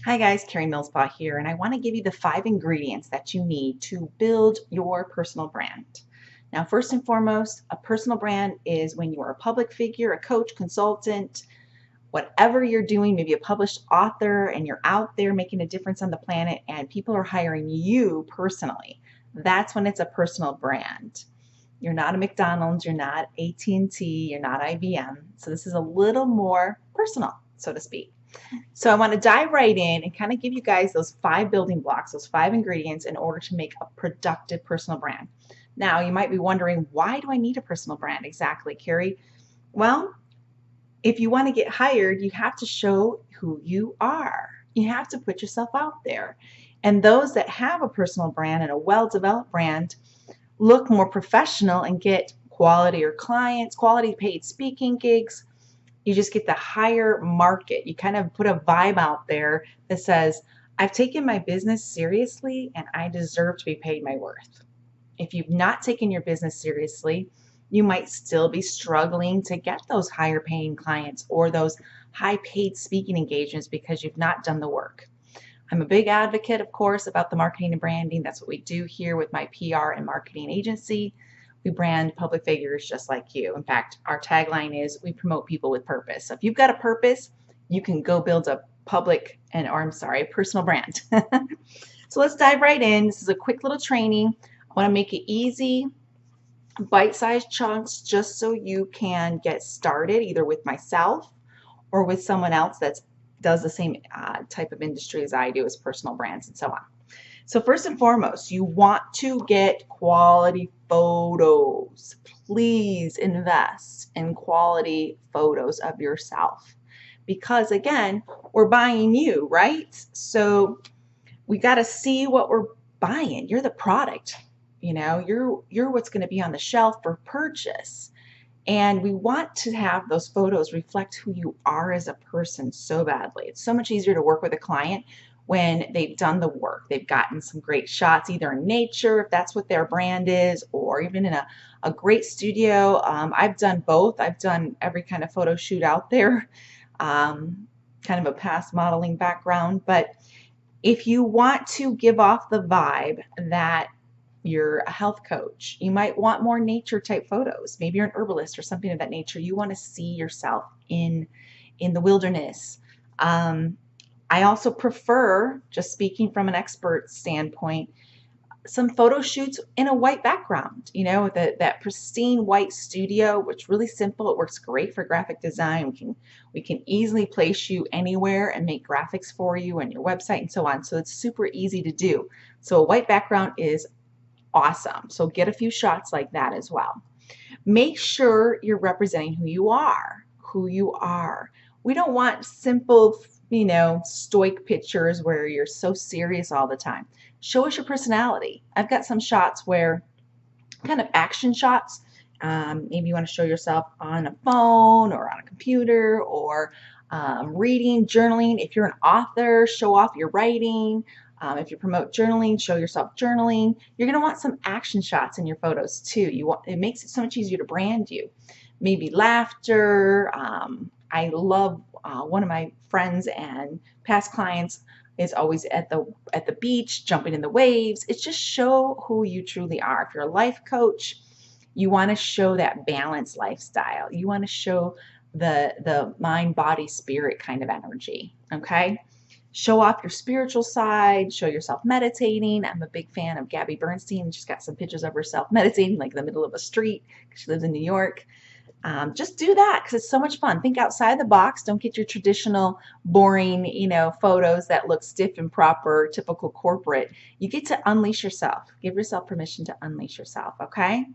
Hi guys, Karie Millspaugh here, and I want to give you the 5 ingredients that you need to build your personal brand. Now, first and foremost, a personal brand is when you are a public figure, a coach, consultant, whatever you're doing, maybe a published author, and you're out there making a difference on the planet and people are hiring you personally. That's when it's a personal brand. You're not a McDonald's, you're not AT&T, you're not IBM. So this is a little more personal, so to speak. So I want to dive right in and kind of give you guys those 5 building blocks, those 5 ingredients in order to make a productive personal brand. Now, you might be wondering, why do I need a personal brand exactly, Karie? Well, if you want to get hired, you have to show who you are. You have to put yourself out there. And those that have a personal brand and a well-developed brand look more professional and get quality or clients, quality paid speaking gigs. You just get the higher market. You kind of put a vibe out there that says, I've taken my business seriously and I deserve to be paid my worth. If you've not taken your business seriously, you might still be struggling to get those higher paying clients or those high paid speaking engagements because you've not done the work. I'm a big advocate, of course, about the marketing and branding. That's what we do here with my PR and marketing agency. We brand public figures just like you. In fact, our tagline is we promote people with purpose. So if you've got a purpose, you can go build a personal brand. So let's dive right in. This is a quick little training. I want to make it easy, bite-sized chunks, just so you can get started either with myself or with someone else that does the same type of industry as I do, as personal brands and so on. So first and foremost, you want to get quality photos. Please invest in quality photos of yourself because, again, we're buying you, right? So we got to see what we're buying. You're the product. You know, you're what's going to be on the shelf for purchase. And we want to have those photos reflect who you are as a person so badly. It's so much easier to work with a client when they've done the work. They've gotten some great shots, either in nature, if that's what their brand is, or even in a great studio. I've done both. I've done every kind of photo shoot out there, kind of a past modeling background. But if you want to give off the vibe that you're a health coach, you might want more nature type photos. Maybe you're an herbalist or something of that nature. You want to see yourself in the wilderness. I also prefer, just speaking from an expert standpoint, some photo shoots in a white background, you know, with that pristine white studio, which is really simple. It works great for graphic design. We can easily place you anywhere and make graphics for you and your website and so on. So it's super easy to do. So a white background is awesome. So get a few shots like that as well. Make sure you're representing who you are. We don't want simple, you know, stoic pictures where you're so serious all the time. Show us your personality. I've got some shots where kind of action shots. Maybe you want to show yourself on a phone or on a computer or reading, journaling. If you're an author, show off your writing. If you promote journaling, show yourself journaling. You're going to want some action shots in your photos too. It makes it so much easier to brand you. Maybe laughter. I love one of my friends and past clients is always at the beach, jumping in the waves. It's just show who you truly are. If you're a life coach, you want to show that balanced lifestyle. You want to show the mind, body, spirit kind of energy. Okay. Show off your spiritual side, show yourself meditating. I'm a big fan of Gabby Bernstein. She's got some pictures of herself meditating like in the middle of a street. She lives in New York. Just do that because it's so much fun. Think outside the box. Don't get your traditional, boring, you know, photos that look stiff and proper, typical corporate. You get to unleash yourself. Give yourself permission to unleash yourself, okay?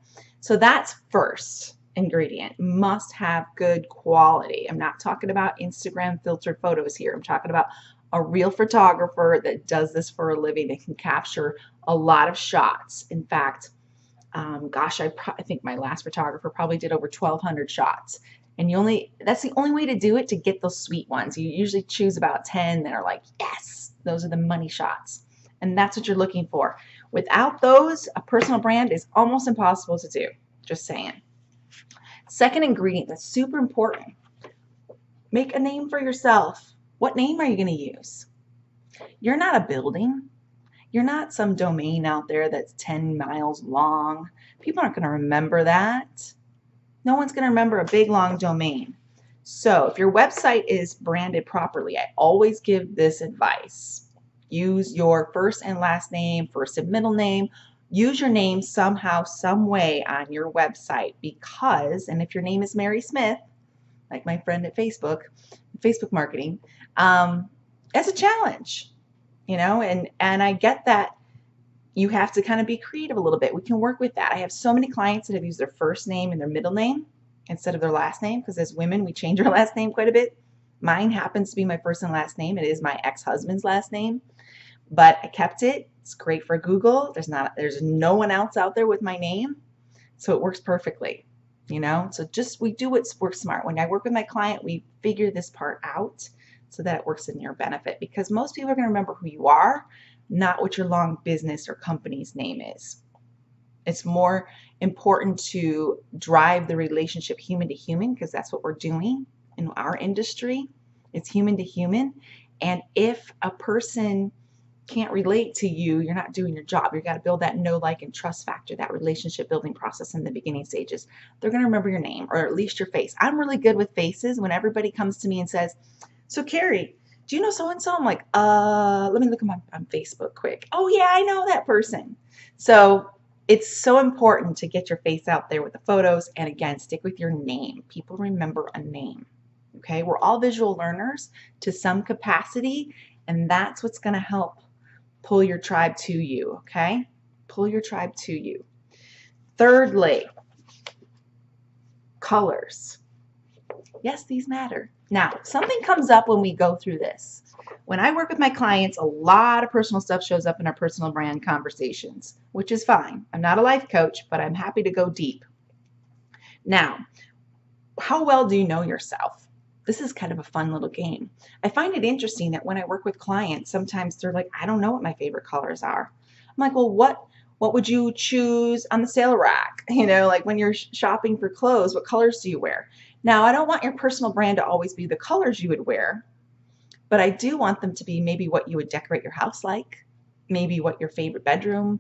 So that's first ingredient. Must have good quality. I'm not talking about Instagram filtered photos here. I'm talking about a real photographer that does this for a living. They can capture a lot of shots. In fact, gosh, I think my last photographer probably did over 1,200 shots. And that's the only way to do it, to get those sweet ones. You usually choose about 10 that are like, yes, those are the money shots. And that's what you're looking for. Without those, a personal brand is almost impossible to do. Just saying. Second ingredient that's super important. Make a name for yourself. What name are you going to use? You're not a building. You're not some domain out there that's 10 miles long. People aren't going to remember that. No one's going to remember a big, long domain. So if your website is branded properly, I always give this advice. Use your first and last name, first and middle name. Use your name somehow, some way on your website because, and if your name is Mary Smith, like my friend at Facebook marketing, that's a challenge, and I get that you have to kind of be creative a little bit. We can work with that. I have so many clients that have used their first name and their middle name instead of their last name because as women, we change our last name quite a bit. Mine happens to be my first and last name. It is my ex-husband's last name, but I kept it. It's great for Google. There's no one else out there with my name, so it works perfectly. So just we do what's works smart. When I work with my client, we figure this part out so that it works in your benefit because most people are going to remember who you are, not what your long business or company's name is. It's more important to drive the relationship human to human because that's what we're doing in our industry. It's human to human. And if a person can't relate to you, you're not doing your job. You've got to build that know, like, and trust factor, that relationship building process in the beginning stages. They're going to remember your name or at least your face. I'm really good with faces. When everybody comes to me and says, so Karie, do you know so-and-so? I'm like, let me look on Facebook quick. Oh yeah, I know that person. So it's so important to get your face out there with the photos and again, stick with your name. People remember a name. Okay, we're all visual learners to some capacity and that's what's going to help pull your tribe to you, okay? Pull your tribe to you. Thirdly, colors. Yes, these matter. Now, something comes up when we go through this. When I work with my clients, a lot of personal stuff shows up in our personal brand conversations, which is fine. I'm not a life coach, but I'm happy to go deep. Now, how well do you know yourself? This is kind of a fun little game. I find it interesting that when I work with clients, sometimes they're like, I don't know what my favorite colors are. I'm like, well, what would you choose on the sale rack? Like when you're shopping for clothes, what colors do you wear? Now, I don't want your personal brand to always be the colors you would wear, but I do want them to be maybe what you would decorate your house like, maybe what your favorite bedroom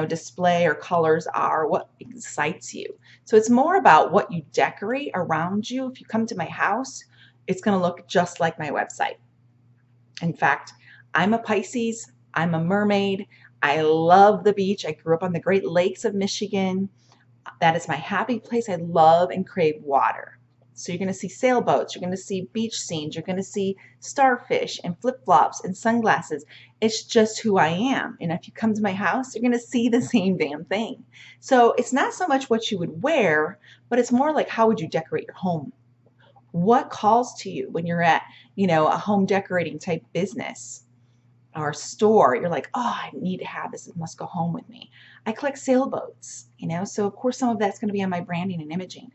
display or colors are, what excites you. So it's more about what you decorate around you. If you come to my house, it's going to look just like my website. In fact, I'm a Pisces, I'm a mermaid, I love the beach. I grew up on the Great Lakes of Michigan. That is my happy place. I love and crave water. So you're going to see sailboats, you're going to see beach scenes, you're going to see starfish and flip-flops and sunglasses. It's just who I am. And if you come to my house, you're going to see the same damn thing. So it's not so much what you would wear, but it's more like how would you decorate your home? What calls to you when you're at, a home decorating type business or store? You're like, oh, I need to have this. It must go home with me. I collect sailboats, so of course some of that's going to be on my branding and imaging.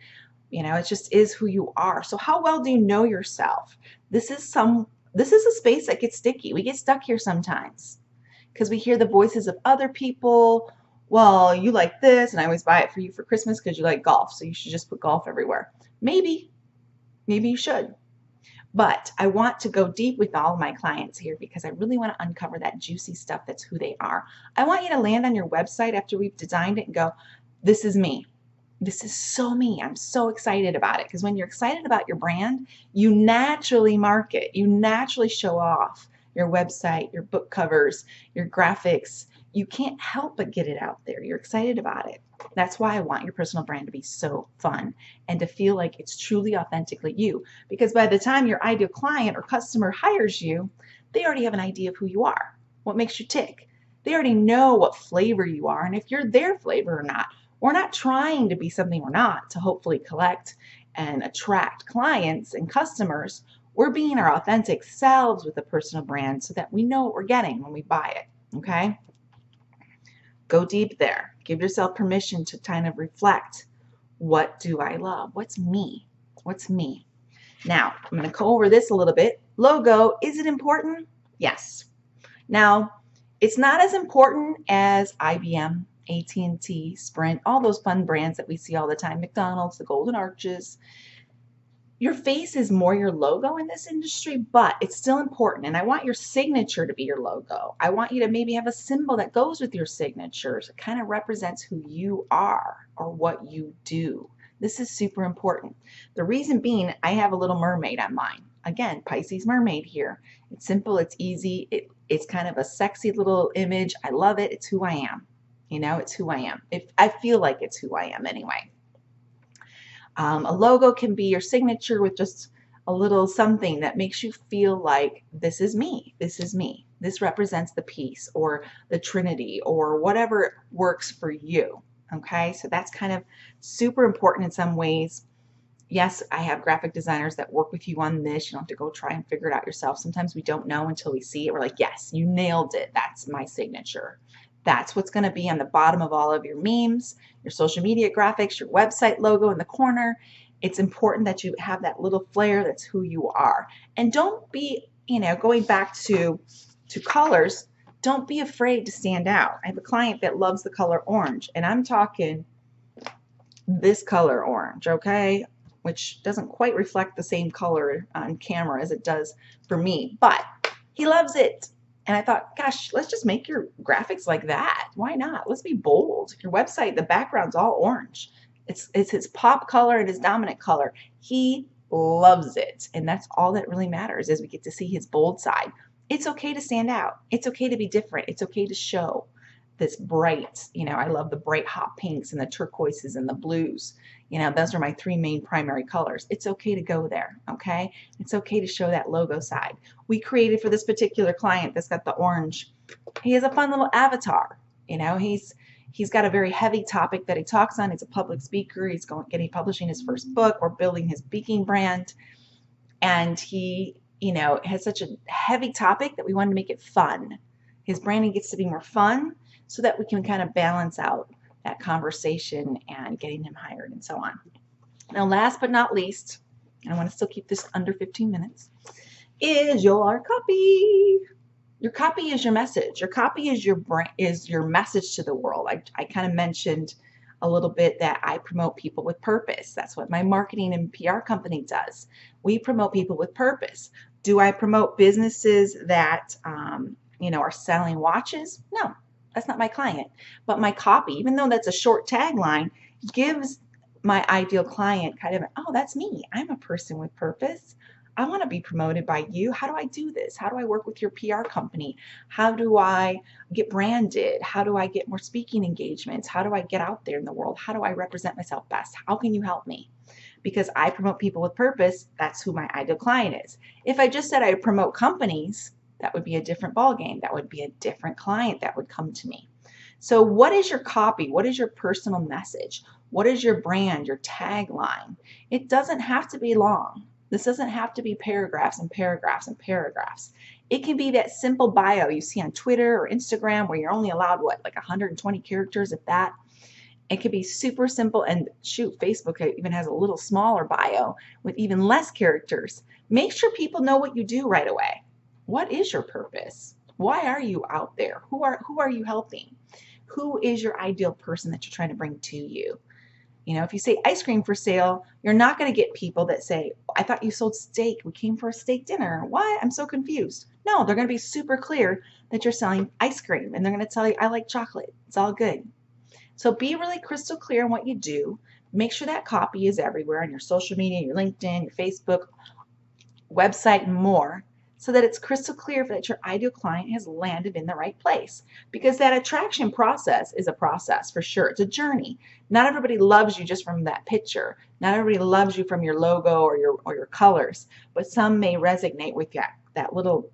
It just is who you are. So how well do you know yourself? This is a space that gets sticky. We get stuck here sometimes because we hear the voices of other people. Well, you like this, and I always buy it for you for Christmas because you like golf, so you should just put golf everywhere. Maybe you should. But I want to go deep with all of my clients here because I really want to uncover that juicy stuff that's who they are. I want you to land on your website after we've designed it and go, this is me. This is so me. I'm so excited about it because when you're excited about your brand, you naturally market. You naturally show off your website, your book covers, your graphics. You can't help but get it out there. You're excited about it. That's why I want your personal brand to be so fun and to feel like it's truly authentically you. Because by the time your ideal client or customer hires you, they already have an idea of who you are, what makes you tick. They already know what flavor you are and if you're their flavor or not. We're not trying to be something we're not to hopefully collect and attract clients and customers. We're being our authentic selves with a personal brand so that we know what we're getting when we buy it, okay? Go deep there. Give yourself permission to kind of reflect, what do I love? What's me? What's me? Now, I'm going to go over this a little bit. Logo, is it important? Yes. Now, it's not as important as IBM, AT&T, Sprint, all those fun brands that we see all the time, McDonald's, the Golden Arches. your face is more your logo in this industry, but it's still important. And I want your signature to be your logo. I want you to maybe have a symbol that goes with your signatures. It kind of represents who you are or what you do. This is super important. The reason being, I have a little mermaid on mine. Again, Pisces mermaid here. It's simple, it's easy, it's kind of a sexy little image. I love it. It's who I am. You know, it's who I am. I feel like it's who I am anyway. A logo can be your signature with just a little something that makes you feel like this is me, this is me. This represents the peace or the Trinity or whatever works for you. Okay, so that's kind of super important in some ways. Yes, I have graphic designers that work with you on this. You don't have to go try and figure it out yourself. Sometimes we don't know until we see it. We're like, yes, you nailed it. That's my signature. That's what's going to be on the bottom of all of your memes, your social media graphics, your website logo in the corner. It's important that you have that little flair. That's who you are. And don't be, going back to colors, don't be afraid to stand out. I have a client that loves the color orange, and I'm talking this color orange, okay? Which doesn't quite reflect the same color on camera as it does for me, but he loves it. And I thought, gosh, let's just make your graphics like that. Why not? Let's be bold. Your website, the background's all orange. It's his pop color and his dominant color. He loves it. And that's all that really matters, is we get to see his bold side. It's okay to stand out. It's okay to be different. It's okay to show this bright, I love the bright hot pinks and the turquoises and the blues. Those are my three main primary colors. It's okay to go there, okay? It's okay to show that logo side. We created for this particular client that's got the orange. He has a fun little avatar. He's got a very heavy topic that he talks on. He's a public speaker. He's publishing his first book or building his speaking brand. And he, has such a heavy topic that we wanted to make it fun. His branding gets to be more fun so that we can kind of balance out that conversation and getting him hired and so on. Now, last but not least, and I want to still keep this under 15 minutes, is your copy. Your copy is your message. Your copy is your message to the world. I kind of mentioned a little bit that I promote people with purpose. That's what my marketing and PR company does. We promote people with purpose. Do I promote businesses that are selling watches? No. That's not my client. But my copy, even though that's a short tagline, gives my ideal client kind of, oh, that's me. I'm a person with purpose. I want to be promoted by you. How do I do this? How do I work with your PR company? How do I get branded? How do I get more speaking engagements? How do I get out there in the world? How do I represent myself best? How can you help me? Because I promote people with purpose. That's who my ideal client is. If I just said I promote companies, that would be a different ballgame. That would be a different client that would come to me. So what is your copy? What is your personal message? What is your brand, your tagline? It doesn't have to be long. This doesn't have to be paragraphs and paragraphs and paragraphs. It can be that simple bio you see on Twitter or Instagram where you're only allowed, like 120 characters, if that. It could be super simple, and shoot, Facebook even has a little smaller bio with even less characters. Make sure people know what you do right away. What is your purpose? Why are you out there? Who are you helping? Who is your ideal person that you're trying to bring to you? If you say ice cream for sale, you're not going to get people that say, I thought you sold steak. We came for a steak dinner. What? I'm so confused. No, they're going to be super clear that you're selling ice cream, and they're going to tell you, I like chocolate. It's all good. So be really crystal clear on what you do. Make sure that copy is everywhere on your social media, your LinkedIn, your Facebook, website, and more, so that it's crystal clear that your ideal client has landed in the right place. Because that attraction process is a process for sure. It's a journey. Not everybody loves you just from that picture. Not everybody loves you from your logo or your colors, but some may resonate with that little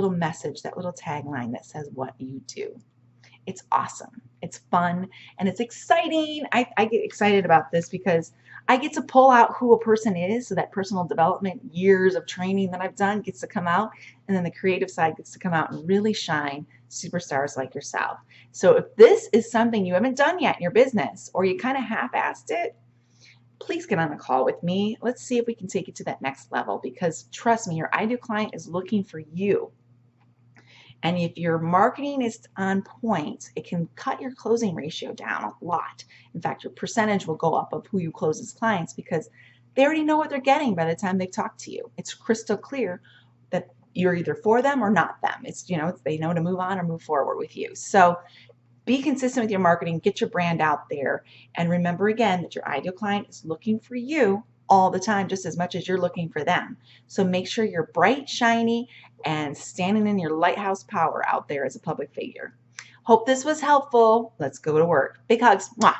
message, that little tagline that says what you do. It's awesome. It's fun and it's exciting. I get excited about this because I get to pull out who a person is, so that personal development, years of training that I've done gets to come out, and then the creative side gets to come out and really shine superstars like yourself. So if this is something you haven't done yet in your business, or you kind of half-assed it, please get on a call with me. Let's see if we can take it to that next level, because trust me, your ideal client is looking for you. And if your marketing is on point, it can cut your closing ratio down a lot. In fact, your percentage will go up of who you close as clients, because they already know what they're getting by the time they talk to you. It's crystal clear that you're either for them or not them. It's, they know to move on or move forward with you. So be consistent with your marketing, get your brand out there, and remember again that your ideal client is looking for you all the time, just as much as you're looking for them. So make sure you're bright, shiny, and standing in your lighthouse power out there as a public figure. Hope this was helpful. Let's go to work. Big hugs. Mwah.